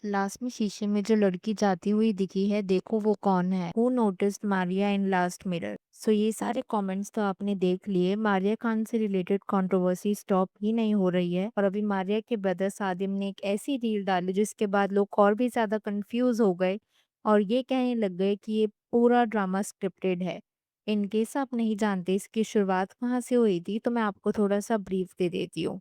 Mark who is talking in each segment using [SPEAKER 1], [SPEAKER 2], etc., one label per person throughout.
[SPEAKER 1] Last में शीशे में जो लड़की जाती हुई दिखी है, देखो वो कौन है। Who noticed Maria in last mirror. So ये सारे कमेंट्स तो आपने देख लिए। मारिया खान से रिलेटेड कंट्रोवर्सी स्टॉप ही नहीं हो रही है और अभी मारिया के ब्रदर सादिम ने एक ऐसी रील डाली जिसके बाद लोग और भी ज्यादा कंफ्यूज हो गए और ये कहने लग गए कि ये पूरा ड्रामा स्क्रिप्टेड है। इन केस आप नहीं जानते इसकी शुरुआत कहाँ से हुई थी, तो मैं आपको थोड़ा सा ब्रीफ दे देती हूँ।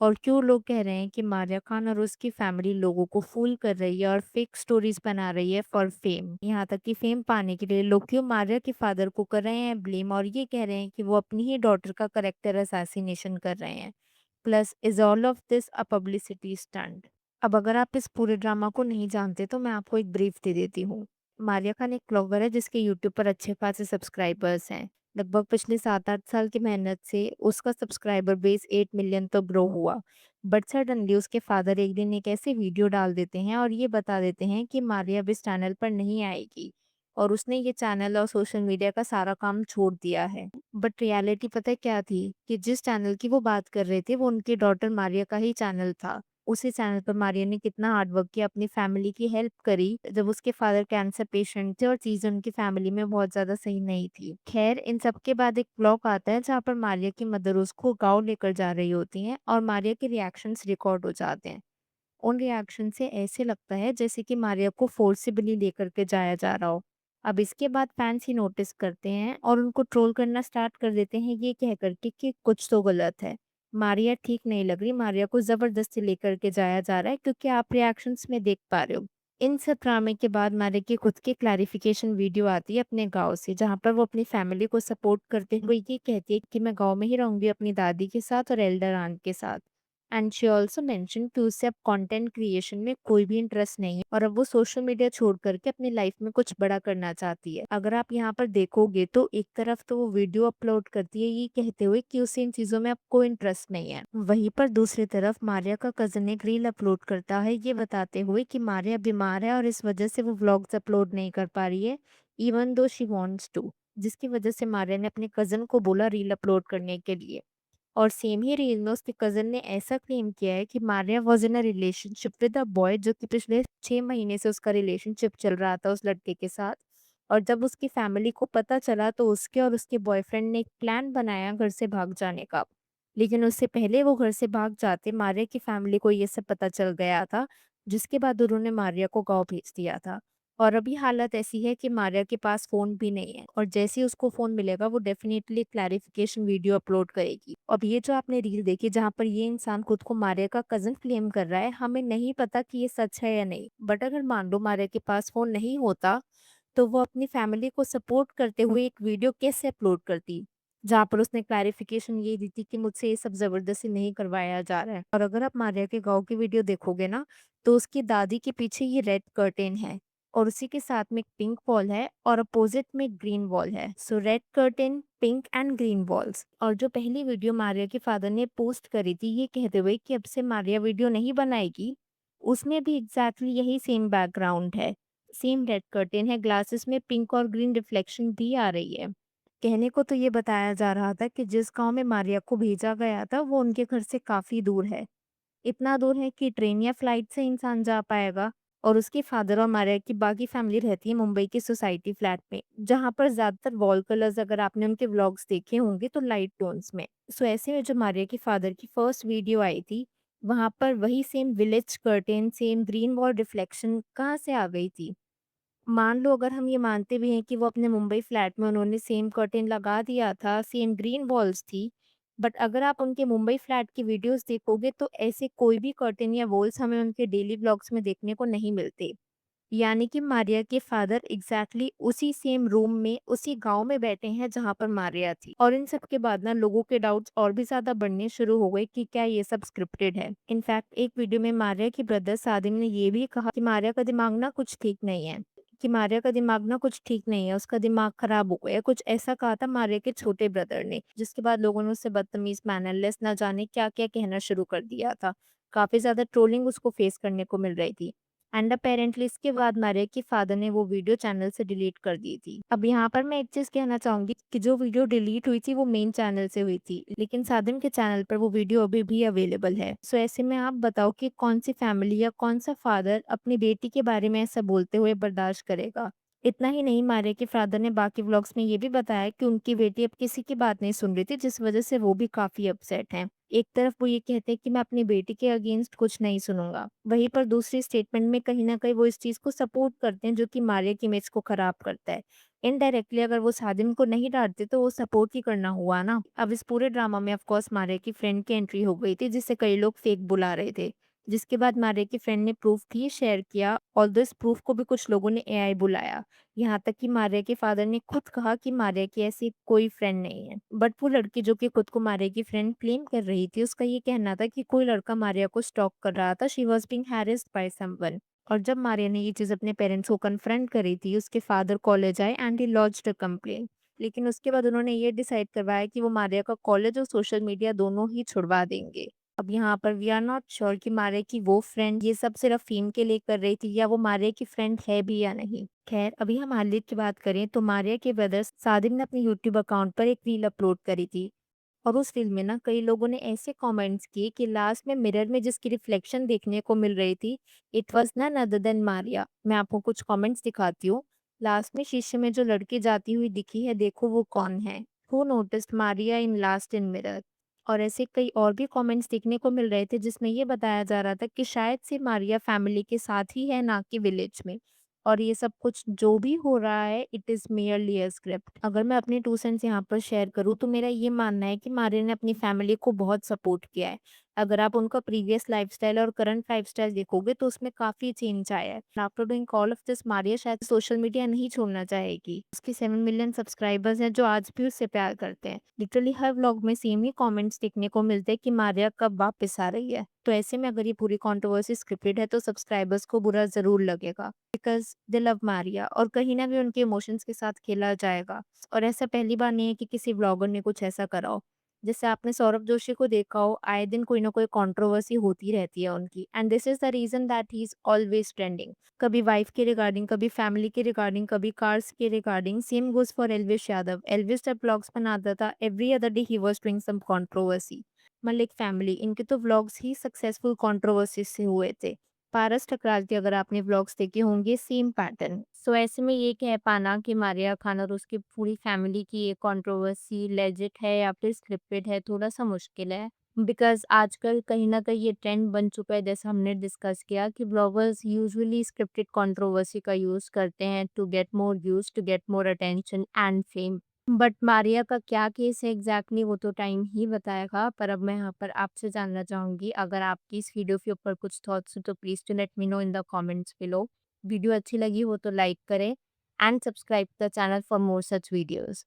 [SPEAKER 1] और क्यों लोग कह रहे हैं कि मारिया खान और उसकी फैमिली लोगों को फूल कर रही है और फेक स्टोरीज बना रही है फॉर फेम। यहाँ तक कि फेम पाने के लिए लोग क्यों मारिया के फादर को कर रहे हैं ब्लेम और ये कह रहे हैं कि वो अपनी ही डॉटर का करेक्टर असैसिनेशन कर रहे हैं। Plus is all of this a publicity stunt. अब अगर आप इस पूरे ड्रामा को नहीं जानते तो मैं आपको एक ब्रीफ दे देती हूँ। मारिया खान एक ब्लॉगर है जिसके यूट्यूब पर अच्छे खासे सब्सक्राइबर्स हैं। लगभग पिछले 7-8 साल की मेहनत से उसका सब्सक्राइबर बेस 8 मिलियन तो ग्रो हुआ। बट सडनली उसके फादर एक दिन एक ऐसे वीडियो डाल देते हैं और ये बता देते हैं कि मारिया अब इस चैनल पर नहीं आएगी और उसने ये चैनल और सोशल मीडिया का सारा काम छोड़ दिया है। बट रियलिटी पता है क्या थी कि जिस चैनल की वो बात कर रहे थे वो उनकी डॉटर मारिया का ही चैनल था। उसी चैनल पर मारिया ने कितना हार्ड वर्क किया, अपनी फैमिली की हेल्प करी जब उसके फादर कैंसर पेशेंट थे और चीजें उनकी फैमिली में बहुत ज्यादा सही नहीं थी। खैर इन सब के बाद एक ब्लॉग आता है जहाँ पर मारिया की मदर उसको गाँव लेकर जा रही होती हैं और मारिया के रिएक्शंस रिकॉर्ड हो जाते हैं। उन रिएक्शन से ऐसे लगता है जैसे कि मारिया को फोर्सिबली लेकर के जाया जा रहा हो। अब इसके बाद फैंस ही नोटिस करते हैं और उनको ट्रोल करना स्टार्ट कर देते हैं ये कह करके कि कुछ तो गलत है। मारिया ठीक नहीं लग रही, मारिया को जबरदस्ती लेकर के जाया जा रहा है, क्योंकि आप रिएक्शंस में देख पा रहे हो। इन सब ड्रामे के बाद मारिया की खुद की क्लैरिफिकेशन वीडियो आती है अपने गाँव से, जहाँ पर वो अपनी फैमिली को सपोर्ट करते हुए ये कहती है कि मैं गाँव में ही रहूंगी अपनी दादी के साथ और एल्डर आंट के साथ। एंड शी ऑल्सो मेंशन कि उसे अब कंटेंट क्रिएशन में कोई भी इंटरेस्ट नहीं है और अब वो सोशल मीडिया छोड़ करके अपनी लाइफ में कुछ बड़ा करना चाहती है। अगर आप यहाँ पर देखोगे तो एक तरफ तो वो वीडियो अपलोड करती है ये कहते हुए कि उसे इन चीजों में अब कोई इंटरेस्ट नहीं है, वहीं पर दूसरी तरफ मारिया का कजन एक रील अपलोड करता है ये बताते हुए कि मारिया बीमार है और इस वजह से वो व्लॉग्स अपलोड नहीं कर पा रही है even though she wants to, जिसकी वजह से मारिया ने अपने कजन को बोला रील अपलोड करने के लिए। और सेम ही रील में उसके कज़न ने ऐसा क्लेम किया है कि Maria was in a relationship with a boy, जो कि पिछले 6 महीने से उसका रिलेशनशिप चल रहा था उस लड़के के साथ। और जब उसकी फैमिली को पता चला तो उसके और उसके बॉयफ्रेंड ने एक प्लान बनाया घर से भाग जाने का। लेकिन उससे पहले वो घर से भाग जाते मारिया की फैमिली को ये सब पता चल गया था, जिसके बाद उन्होंने मारिया को गाँव भेज दिया था। और अभी हालत ऐसी है कि मारिया के पास फ़ोन भी नहीं है और जैसे ही उसको फ़ोन मिलेगा वो डेफ़िनेटली क्लैरिफ़िकेशन वीडियो अपलोड करेगी। अब ये जो आपने रील देखी जहाँ पर ये इंसान खुद को मारिया का कज़न क्लेम कर रहा है, हमें नहीं पता कि ये सच है या नहीं। बट अगर मान लो मारिया के पास फ़ोन नहीं होता, तो वो अपनी फैमिली को सपोर्ट करते हुए एक वीडियो कैसे अपलोड करती? जहाँ पर उसने क्लैरिफ़िकेशन ये दी थी कि मुझसे ये सब ज़बरदस्ती नहीं करवाया जा रहा है। और अगर आप मारिया के गाँव की वीडियो देखोगे ना, तो उसकी दादी के पीछे ये रेड कर्टेन है और उसी के साथ में एक पिंक वॉल है और अपोजिट में ग्रीन वॉल है। So red curtain, pink and green walls. और जो पहली वीडियो मारिया के फादर ने पोस्ट करी थी ये कहते हुए कि अब से मारिया वीडियो नहीं बनाएगी, उसमें भी एग्जैक्टली यही सेम बैकग्राउंड है, सेम रेड कर्टेन है, ग्लासेस में पिंक और ग्रीन रिफ्लेक्शन भी आ रही है। कहने को तो ये बताया जा रहा था कि जिस गांव में मारिया को भेजा गया था वो उनके घर से काफी दूर है, इतना दूर है कि ट्रेन या फ्लाइट से इंसान जा पाएगा। और उसके फादर और मारिया की बाकी फैमिली रहती है मुंबई की सोसाइटी फ्लैट में, जहाँ पर ज्यादातर वॉल कलर्स अगर आपने उनके व्लॉग्स देखे होंगे तो लाइट टोन्स में। सो ऐसे में जो मारिया की फादर की फर्स्ट वीडियो आई थी वहां पर वही same village curtain, same green wall reflection कहाँ से आ गई थी? मान लो अगर हम ये मानते भी हैं कि वो अपने मुंबई फ्लैट में उन्होंने सेम कर्टेन लगा दिया था, सेम ग्रीन वॉल्स थी, बट अगर आप उनके मुंबई फ्लैट की वीडियोस देखोगे तो ऐसे कोई भी कर्टेन या वॉल्स हमें उनके डेली व्लॉग्स में देखने को नहीं मिलते। यानी कि मारिया के फादर एग्जैक्टली उसी सेम रूम में उसी गांव में बैठे हैं जहां पर मारिया थी। और इन सब के बाद ना लोगों के डाउट्स और भी ज्यादा बढ़ने शुरू हो गए कि क्या ये सब स्क्रिप्टेड है। इनफैक्ट एक वीडियो में मारिया की ब्रदर सादिम ने ये भी कहा कि मारिया का दिमाग ना कुछ ठीक नहीं है, कि मारिया का दिमाग ना कुछ ठीक नहीं है, उसका दिमाग खराब हो गया है, कुछ ऐसा कहा था मारिया के छोटे ब्रदर ने, जिसके बाद लोगों ने उससे बदतमीज, मैनरलेस, ना जाने क्या क्या कहना शुरू कर दिया था। काफी ज्यादा ट्रोलिंग उसको फेस करने को मिल रही थी। एंड अपेरेंटली इसके बाद मारिया के फादर ने वो वीडियो चैनल से डिलीट कर दी थी। अब यहाँ पर मैं एक चीज़ कहना चाहूँगी कि जो वीडियो डिलीट हुई थी वो मेन चैनल से हुई थी, लेकिन सादिम के चैनल पर वो वीडियो अभी भी अवेलेबल है। सो ऐसे में आप बताओ कि कौन-सी फैमिली या कौन-सा फादर अपनी बेटी के बारे में ऐसा बोलते हुए बर्दाश्त करेगा? इतना ही नहीं, मारिया के फादर ने बाकी व्लॉग्स में ये भी बताया कि उनकी बेटी अब किसी की बात नहीं सुन रही थी, जिस वजह से वो भी काफ़ी अपसेट हैं। एक तरफ वो ये कहते हैं कि मैं अपनी बेटी के अगेंस्ट कुछ नहीं सुनूंगा, वहीं पर दूसरी स्टेटमेंट में कहीं ना कहीं वो इस चीज को सपोर्ट करते हैं जो कि मारिया की इमेज को खराब करता है। इनडायरेक्टली अगर वो सादिम को नहीं डांटते तो वो सपोर्ट ही करना हुआ ना। अब इस पूरे ड्रामा में ऑफ कोर्स मारिया की फ्रेंड की एंट्री हो गई थी, जिसे कई लोग फेक बुला रहे थे, जिसके बाद मारिया की फ्रेंड ने प्रूफ भी शेयर किया और इस प्रूफ को भी कुछ लोगों ने एआई बुलाया। यहाँ तक कि मारिया के फादर ने खुद कहा कि मारिया की ऐसी कोई फ्रेंड नहीं है। बट वो लड़की जो कि खुद को मारिया की फ्रेंड क्लेम कर रही थी, उसका ये कहना था कि कोई लड़का मारिया को स्टॉक कर रहा था, she was being harassed by someone. और जब मारिया ने ये चीज़ अपने पेरेंट्स को कन्फ्रंट करी थी, उसके फादर कॉलेज आए and he launched a complaint. लेकिन उसके बाद उन्होंने ये डिसाइड करवाया कि वो मारिया का कॉलेज और सोशल मीडिया दोनों ही छुड़वा देंगे। अब यहाँ पर वी आर नॉट श्योर कि मारिया की वो फ्रेंड ये सब सिर्फ फेम के लिए कर रही थी या वो मारिया की फ्रेंड है भी या नहीं। खैर, अभी हम हाल ही की बात करें तो मारिया के ब्रदर्स सादिम ने अपने यूट्यूब अकाउंट पर एक रील अपलोड करी थी, और उस रील में ना कई लोगों ने ऐसे कमेंट्स किए कि लास्ट में मिरर में जिसकी रिफ्लेक्शन देखने को मिल रही थी, it was none other than Maria. मैं आपको कुछ कमेंट्स दिखाती हूँ। लास्ट में शीशे में जो लड़की जाती हुई दिखी है, देखो वो कौन है? Who noticed Maria in last in mirror? और ऐसे कई और भी कमेंट्स देखने को मिल रहे थे, जिसमें ये बताया जा रहा था कि शायद से मारिया फैमिली के साथ ही है, ना कि विलेज में। और ये सब कुछ जो भी हो रहा है, it is merely a script. अगर मैं अपने 2 सेंट्स यहाँ पर शेयर करूँ तो मेरा ये मानना है कि मारिया ने अपनी फैमिली को बहुत सपोर्ट किया है। अगर आप उनका प्रीवियस लाइफ़स्टाइल और करंट लाइफ़स्टाइल देखोगे तो उसमें काफ़ी चेंज आया है। After doing all of this, Maria शायद सोशल मीडिया नहीं छोड़ना चाहेगी। उसके 7 मिलियन सब्सक्राइबर्स हैं जो आज भी उससे प्यार करते हैं। लिटरली हर व्लॉग में सेम ही कमेंट्स देखने को मिलते हैं कि मारिया कब वापस आ रही है। तो ऐसे में अगर ये पूरी कंट्रोवर्सी स्क्रिप्टेड है तो सब्सक्राइबर्स को बुरा ज़रूर लगेगा। बिकॉज़ दे लव मारिया और कहीं न भी उनके इमोशंस के साथ खेला जाएगा। और ऐसा पहली बार नहीं है कि किसी व्लॉगर ने कुछ ऐसा करा हो। जैसे आपने सौरभ जोशी को देखा हो, आए दिन कोई ना कोई कंट्रोवर्सी होती रहती है उनकी, and this is the reason that he is always trending. कभी वाइफ के रिगार्डिंग, कभी फैमिली के रिगार्डिंग, कभी कार्स के regarding. Same goes for Elvish Yadav. Elvish जब व्लॉग्स बनाता था, every other day he was doing some controversy. Malik family, इनके तो व्लॉग्स ही सक्सेसफुल कंट्रोवर्सी से हुए थे। पारस ठकराल के अगर आपने व्लॉग्स देखे होंगे, सेम पैटर्न। सो ऐसे में ये कह पाना कि मारिया खान और उसकी पूरी फैमिली की ये कंट्रोवर्सी लेजिट है या फिर स्क्रिप्टेड है, थोड़ा-सा मुश्किल है। बिकॉज़ आजकल कहीं न कहीं ये ट्रेंड बन चुका है, जैसा हमने डिस्कस किया कि ब्लॉगर्स यूजुअली स्क्रिप्टेड कंट्रोवर्सी का यूज़ करते हैं to get more views, to get more attention and fame. But Maria का क्या केस है एग्जैक्टली, वो तो टाइम ही बताएगा। पर अब मैं यहाँ पर आपसे जानना चाहूँगी, अगर आपकी इस वीडियो के ऊपर कुछ थॉट्स हो तो please to let me know in the comments below. Video अच्छी लगी हो तो लाइक करें and subscribe the channel for more such videos.